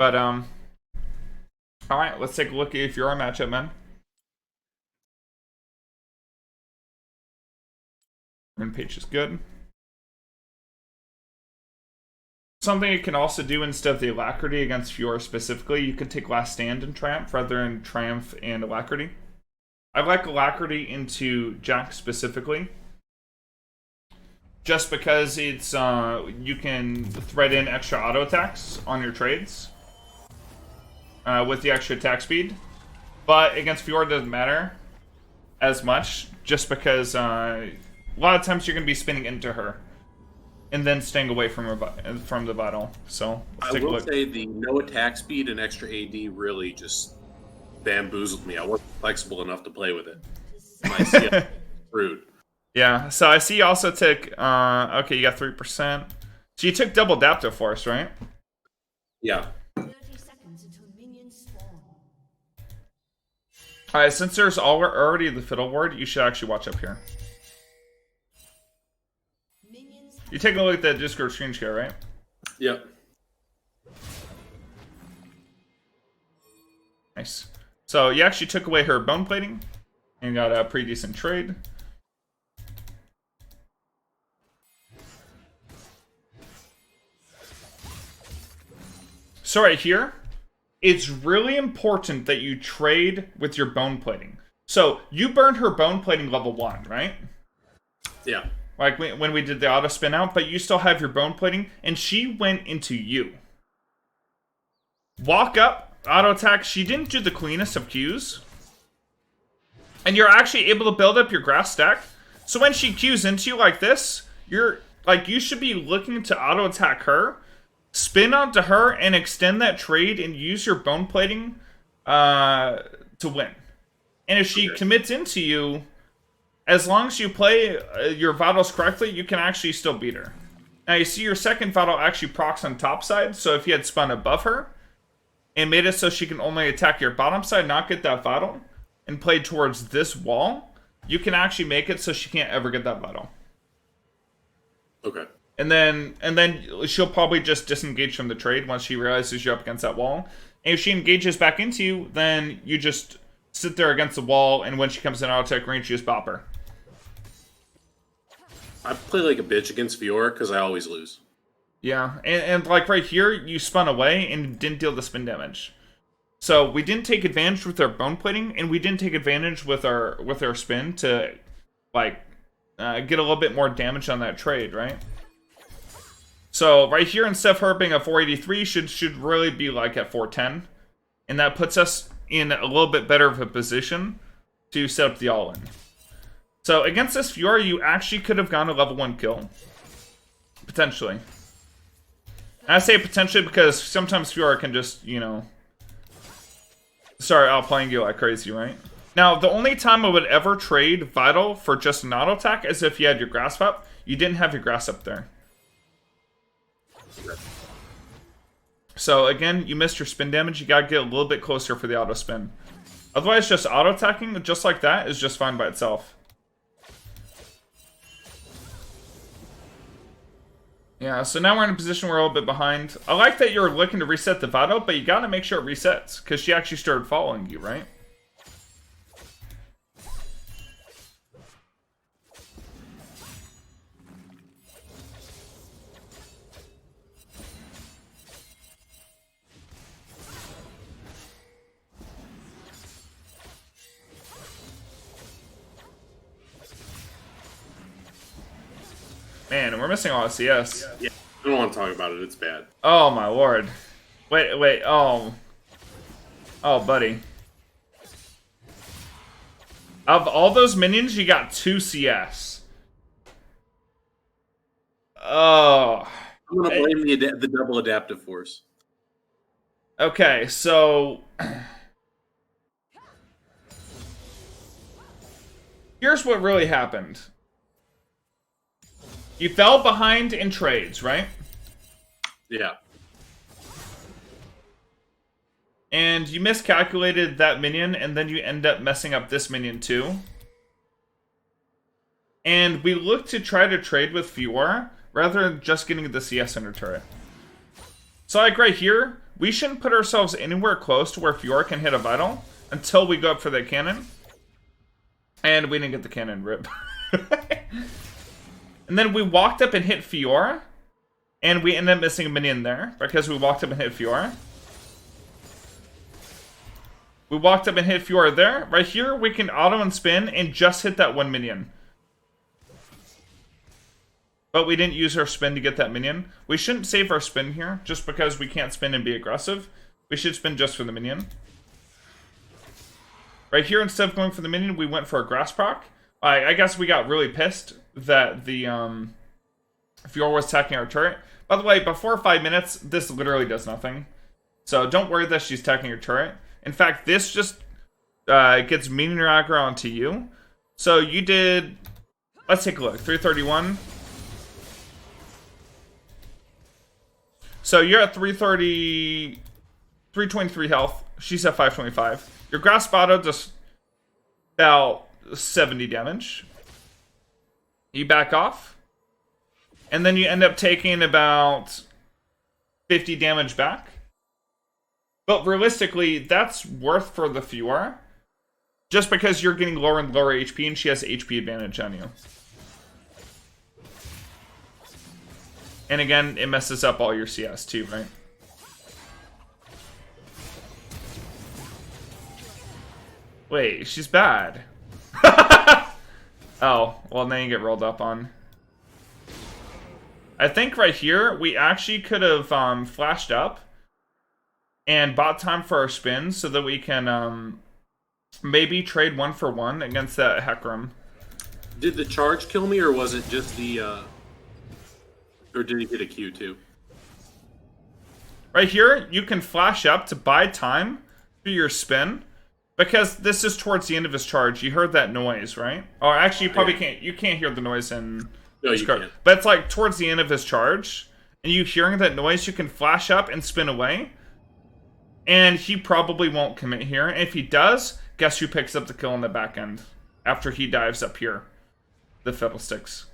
But, alright, let's take a look at your matchup, man. Page is good. Something you can also do instead of the Alacrity against Fiora specifically, you could take Last Stand and Triumph rather than Triumph and Alacrity. I like Alacrity into Jack specifically, just because it's you can thread in extra auto attacks on your trades with the extra attack speed. But against Fiora, it doesn't matter as much, just because a lot of times you're going to be spinning into her and then staying away from the battle. So I will say the no attack speed and extra AD really just bamboozled me. I wasn't flexible enough to play with it. My CF rude. Yeah, so I see you also took, okay, you got 3%. So you took double Adaptive Force, right? Yeah. 30 seconds until minions spawn. Alright, since there's already the Fiddle Ward, you should actually watch up here. You taking a look at that Discord screen share, right? Yep. Nice. So you actually took away her bone plating and got a pretty decent trade. So right here, it's really important that you trade with your bone plating. So you burned her bone plating level 1, right? Yeah. Like when we did the auto spin out, but you still have your bone plating, and she went into you. Walk up, auto attack. She didn't do the cleanest of Qs. And you're actually able to build up your grass stack. So when she Qs into you like this, you should be looking to auto attack her, spin onto her, and extend that trade and use your bone plating to win. And if she commits into you, as long as you play your Vitals correctly, you can actually still beat her. Now you see your second Vital actually procs on top side, so if you had spun above her and made it so she can only attack your bottom side, not get that Vital, and played towards this wall, you can actually make it so she can't ever get that Vital. Okay. And then she'll probably just disengage from the trade once she realizes you're up against that wall. And if she engages back into you, then you just sit there against the wall, and when she comes in auto attack range, you just bop her. I play like a bitch against Fiora because I always lose. Yeah, and like right here, you spun away and didn't deal the spin damage. So we didn't take advantage with our bone plating, and we didn't take advantage with our spin to like get a little bit more damage on that trade, right? So right here, instead of her being at 483, should really be like at 410, and that puts us in a little bit better of a position to set up the all-in. So against this Fiora, you actually could have gone a level 1 kill. Potentially. And I say potentially because sometimes Fiora can just, you know, start outplaying you like crazy, right? Now, the only time I would ever trade Vital for just an auto attack is if you had your grass up. You didn't have your grass up there. So again, you missed your spin damage. You gotta get a little bit closer for the auto spin. Otherwise, just auto attacking just like that is just fine by itself. Yeah, so now we're in a position where we're a little bit behind. I like that you're looking to reset the Vital, but you gotta make sure it resets, because she actually started following you, right? Man, we're missing all of CS. Yeah, I don't want to talk about it. It's bad. Oh my lord. Wait, oh. Oh, buddy. Of all those minions, you got 2 CS. Oh. I'm going to blame the double adaptive force. Okay, so... here's what really happened. You fell behind in trades, right? Yeah. And you miscalculated that minion, and then you end up messing up this minion too. And we looked to try to trade with Fiora, rather than just getting the CS under turret. So like right here, we shouldn't put ourselves anywhere close to where Fiora can hit a Vital until we go up for the cannon. And we didn't get the cannon, rip. And then we walked up and hit Fiora. And we ended up missing a minion there because we walked up and hit Fiora. We walked up and hit Fiora there. Right here, we can auto and spin and just hit that one minion. But we didn't use our spin to get that minion. We shouldn't save our spin here just because we can't spin and be aggressive. We should spin just for the minion. Right here, instead of going for the minion, we went for a grass proc. I guess we got really pissed that the Fiora was attacking our turret. By the way, before 5 minutes, this literally does nothing. So don't worry that she's attacking your turret. In fact, this just gets minion aggro onto you. So you did, let's take a look, 331. So you're at 330, 323 health. She's at 525. Your grass auto does about 70 damage. You back off. And then you end up taking about 50 damage back. But realistically, that's worth for the Fiora. Just because you're getting lower and lower HP and she has HP advantage on you. And again, it messes up all your CS too, right? Wait, she's bad. Oh, well then you get rolled up on. I think right here, we actually could have flashed up and bought time for our spins so that we can maybe trade 1-for-1 against that Hecarim. Did the charge kill me, or was it just the... or did he get a Q too? Right here, you can flash up to buy time for your spin. Because this is towards the end of his charge. You heard that noise, right? Or actually, you probably can't. You can't hear the noise in... No, you can't. But it's like towards the end of his charge. And you hearing that noise, you can flash up and spin away. And he probably won't commit here. And if he does, guess who picks up the kill in the back end? After he dives up here. The Fiddlesticks.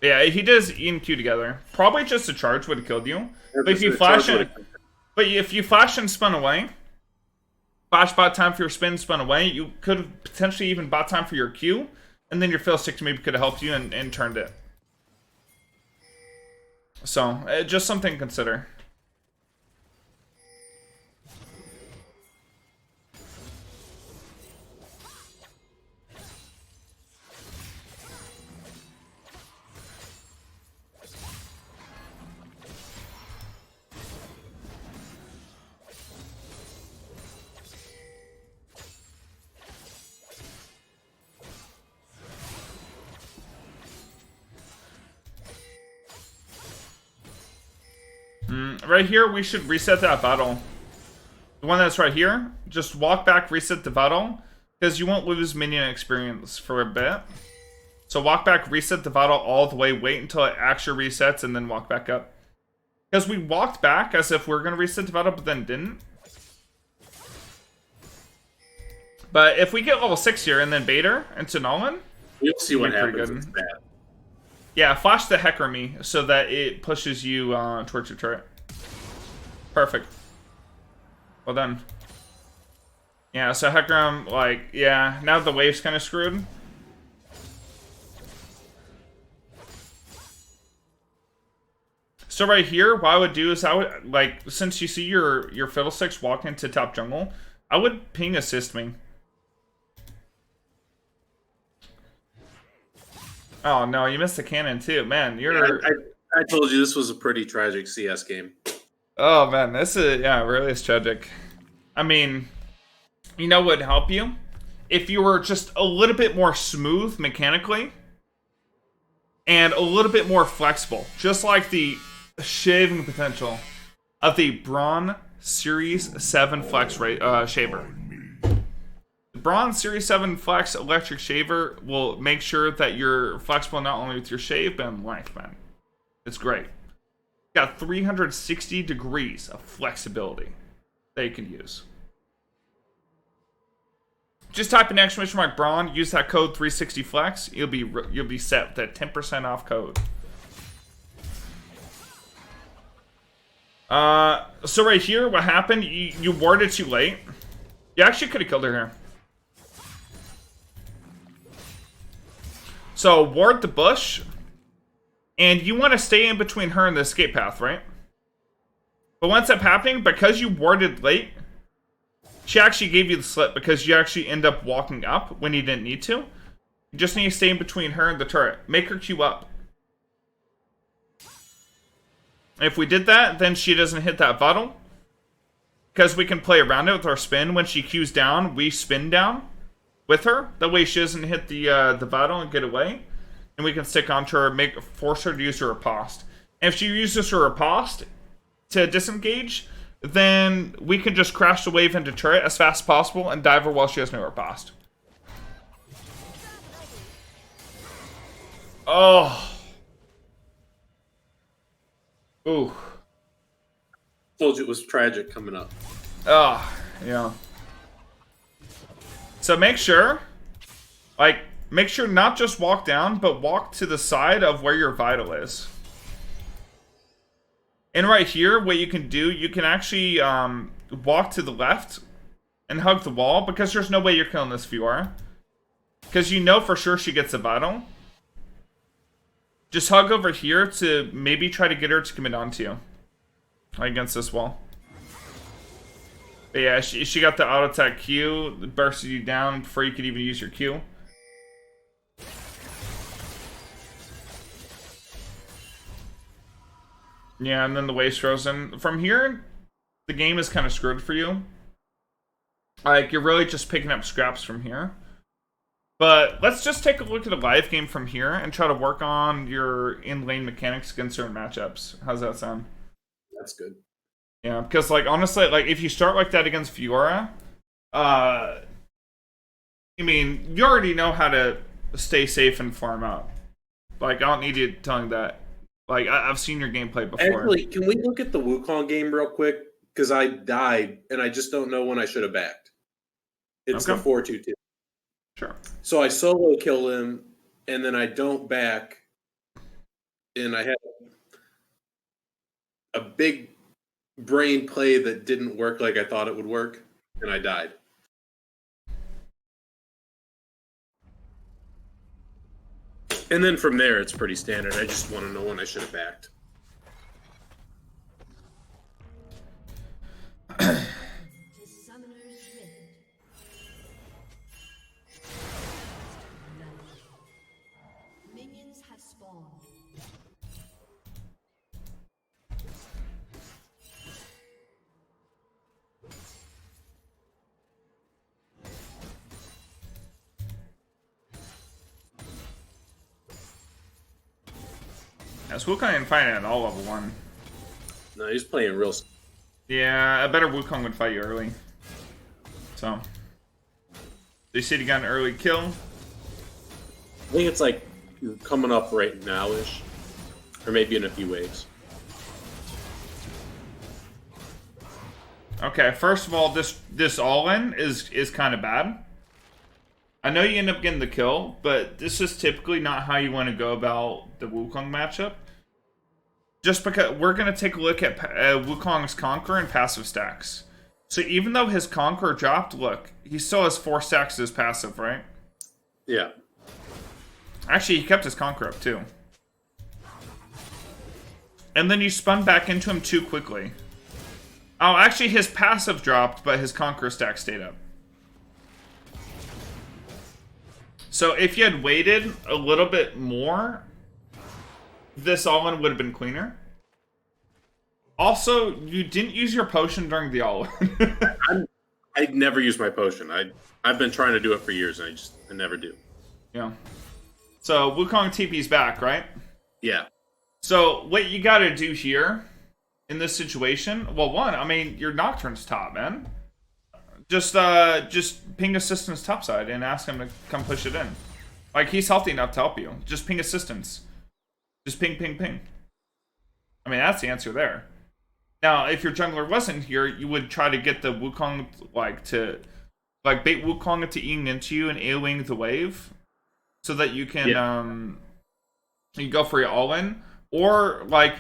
Yeah, he does E and Q together. Probably just a charge would have killed you. But if you flash it... But if you flash and spun away, flash bought time for your spin, spun away, you could have potentially even bought time for your Q, and then your Fiddlestick maybe could have helped you and turned it. So, just something to consider. Right here, we should reset that battle. The one that's right here. Just walk back, reset the battle. Because you won't lose minion experience for a bit. So walk back, reset the battle all the way. Wait until it actually resets and then walk back up. Because we walked back as if we were going to reset the battle, but then didn't. But if we get level 6 here and then bait her into Nolan, you'll see what happens. Good. It's bad. Yeah, flash the Hecarim so that it pushes you towards your turret. Perfect. Well done. Yeah, so Hecarim, like, yeah, now the wave's kind of screwed. So right here, what I would do is I would, like, since you see your Fiddlesticks walk into top jungle, I would ping assist me. Oh no, you missed the cannon too, man. You're. I told you this was a pretty tragic CS game. Oh man, this is really is tragic. I mean, you know what would help you if you were just a little bit more smooth mechanically and a little bit more flexible, just like the shaving potential of the Braun Series 7 Flex shaver. The Braun Series 7 Flex electric shaver will make sure that you're flexible not only with your shave, but in length, man. It's great. Got 360 degrees of flexibility that you can use. Just type in exclamation mark Braun, use that code 360flex, you'll be set with that 10% off code. So right here, what happened, you warded too late. You actually could have killed her here. So, ward the bush. And you want to stay in between her and the escape path, right? But once that's happening, because you warded late, she actually gave you the slip because you actually end up walking up when you didn't need to. You just need to stay in between her and the turret. Make her queue up. If we did that, then she doesn't hit that vital. Because we can play around it with our spin. When she queues down, we spin down with her. That way she doesn't hit the vital and get away. And we can stick onto her, force her to use her riposte. And if she uses her riposte to disengage, then we can just crash the wave into turret as fast as possible and dive her while she has no riposte. Oh. Ooh. Told you it was tragic coming up. Oh, yeah. So make sure not just walk down, but walk to the side of where your vital is. And right here, what you can do, you can actually walk to the left and hug the wall, because there's no way you're killing this Fiora. Because you know for sure she gets a vital. Just hug over here to maybe try to get her to commit onto you. Against this wall. But yeah, she got the auto attack Q, that bursted you down before you could even use your Q. Yeah, and then the wave's frozen. From here, the game is kind of screwed for you. Like, you're really just picking up scraps from here. But let's just take a look at a live game from here and try to work on your in-lane mechanics against certain matchups. How's that sound? That's good. Yeah, because, like, honestly, like, if you start like that against Fiora, I mean, you already know how to stay safe and farm out. Like, I don't need you telling that. Like, I've seen your gameplay before. Actually, can we look at the Wukong game real quick? Because I died, and I just don't know when I should have backed. It's Okay. the 4-2-2. Sure. So I solo kill him, and then I don't back, and I had a big brain play that didn't work like I thought it would work, and I died. And then from there, it's pretty standard. I just want to know when I should have backed. The summoner's rift. Minions have spawned. Yeah, so Wukong didn't fight it at all level 1. No, he's playing real. Yeah, a better Wukong would fight you early. So. They said you got an early kill. I think it's like coming up right now-ish. Or maybe in a few waves. Okay, first of all, this all-in is kind of bad. I know you end up getting the kill, but this is typically not how you want to go about the Wukong matchup. Just because we're going to take a look at Wukong's Conqueror and passive stacks. So even though his Conqueror dropped, look, he still has 4 stacks as passive, right? Yeah. Actually, he kept his Conqueror up too. And then you spun back into him too quickly. Oh, actually his passive dropped, but his Conqueror stack stayed up. So if you had waited a little bit more, this all-in would have been cleaner. Also, you didn't use your potion during the all-in. I never use my potion. I've been trying to do it for years, and I never do. Yeah. So Wukong TP's back, right? Yeah. So what you got to do here in this situation? Well, one, I mean, your Nocturne's top, man. Just ping assistance topside and ask him to come push it in. Like, he's healthy enough to help you. Just ping assistance. Just ping, ping, ping. I mean, that's the answer there. Now, if your jungler wasn't here, you would try to get the Wukong, bait Wukong into eating into you and AoEing the wave. So that you can, you go for your all-in. Or, like,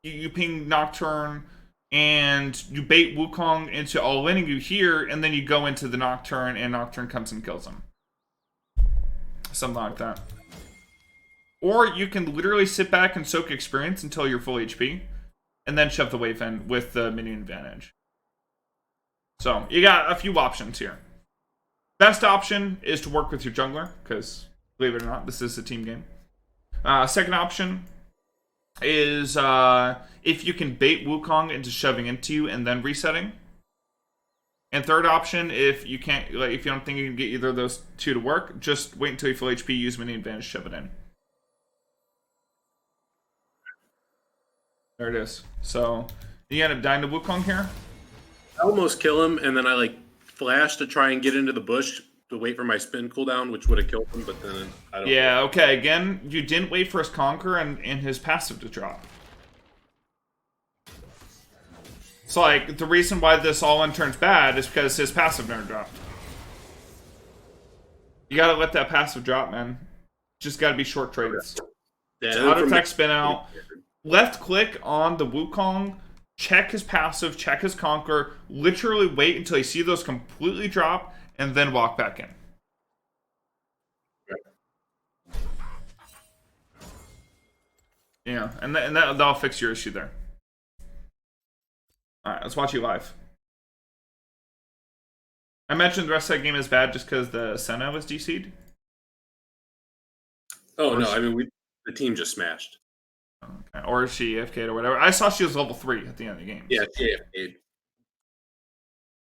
you ping Nocturne, and you bait Wukong into all-inning you here, and then you go into the Nocturne, and Nocturne comes and kills him. Something like that. Or you can literally sit back and soak experience until you're full HP, and then shove the wave in with the minion advantage. So, you got a few options here. Best option is to work with your jungler, because, believe it or not, this is a team game. Second option is if you can bait Wukong into shoving into you and then resetting. And third option, if you can't, like, if you don't think you can get either of those two to work, just wait until you're full HP, use minion advantage, shove it in. There it is. So, you end up dying to Wukong here. I almost kill him, and then I like flash to try and get into the bush to wait for my spin cooldown, which would have killed him. But then I don't. Yeah. Okay. Again, you didn't wait for his conquer and his passive to drop. So, like, the reason why this all-in turns bad is because his passive never dropped. You gotta let that passive drop, man. Just gotta be short trades. Yeah, Auto attack, spin out. Left click on the Wukong, check his passive, check his conquer, literally wait until you see those completely drop, and then walk back in. Yeah, and that'll fix your issue there. Alright, let's watch you live. I mentioned the rest of that game is bad just because the Senna was DC'd. Oh no! I mean, the team just smashed. Okay. Or is she AFK'd or whatever. I saw she was level 3 at the end of the game. Yeah, she AFK'd.